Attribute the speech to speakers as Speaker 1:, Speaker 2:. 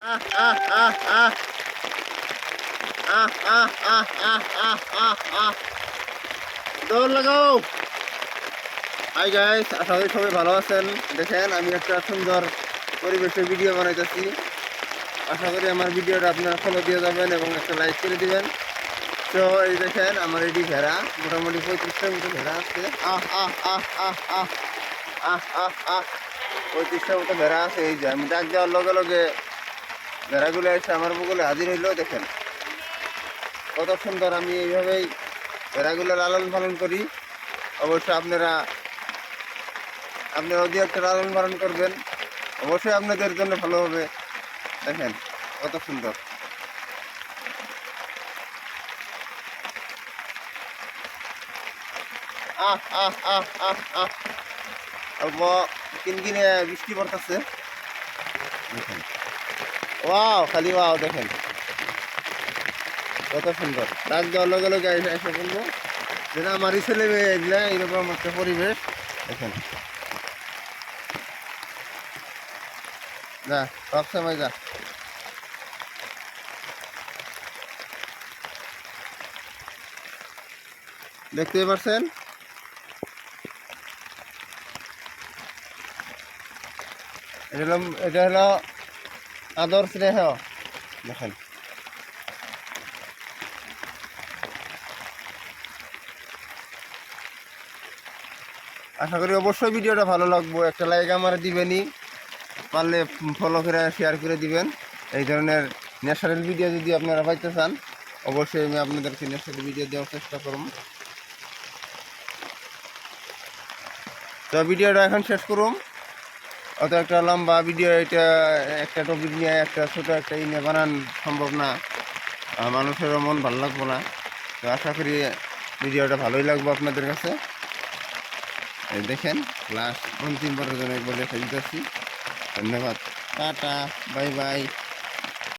Speaker 1: আহ আহ আহ আহ আহ আহ আহ আহ আহ আহ আহ দৌড় লাগাও। Hi guys, আশা করি সবাই ভালো আছেন। দেখেন আমি একটা সুন্দর পরিবেশের ভিডিও বানাইতেছি। আশা করি আমার ভিডিওটা আপনারা ফলো দিয়ে যাবেন এবং একটা লাইক করে দিবেন। তো এই দেখেন আমার এটি ভেড়া, মোটামুটি 35টার মতো ভেড়া আছে। আহ আহ আহ আহ আহ আহ আহ আহ 35টার মতো ভেড়া আছে। এই যে আমি ডাক দেওয়ার লগে লগে ভেড়াগুলো এসে আমার বগলে হাজির হইলো। দেখেন কত সুন্দর। আমি এইভাবেই ভেড়াগুলো লালন পালন করি। অবশ্যই আপনারা যদি একটা লালন পালন করবেন, অবশ্যই আপনাদের জন্য ভালো হবে। দেখেন কত সুন্দর। আহ আহ আহ আহ আহ অল্প কিনকিনে বৃষ্টি পড়তেছে। দেখেন ওয়াও, খালি ওয়াও। দেখেন কত সুন্দর। ডাক দেওয়ার লগে লগে এসে বলবো যে না আমারই ছেলে মেয়ে এগুলা এরকম একটা পরিবেশ। দেখেন যা, সব সময় যা। দেখতেই পাচ্ছেন এটা হলো আদর স্নেহ। দেখেন আশা করি অবশ্যই ভিডিওটা ভালো লাগবে। একটা লাইক আমার দিবেনই, পারলে ফলো করে শেয়ার করে দিবেন। এই ধরনের ন্যাচারাল ভিডিও যদি আপনারা পাইতে চান, অবশ্যই আমি আপনাদেরকে ন্যাচারাল ভিডিও দেওয়ার চেষ্টা করব। তো ভিডিওটা এখন শেষ করুন। অত একটা লম্বা ভিডিও, এটা একটা টপিক নিয়ে একটা ছোটো একটা নিয়ে বানান সম্ভব না, মানুষেরও মন ভালো লাগবো না। তো আশা করি ভিডিওটা ভালোই লাগবে আপনাদের কাছে। এই দেখেন লাস্ট অন্তিমবারের জন্য একবার দেখে দিতেছি। ধন্যবাদ, টাটা, বাই বাই।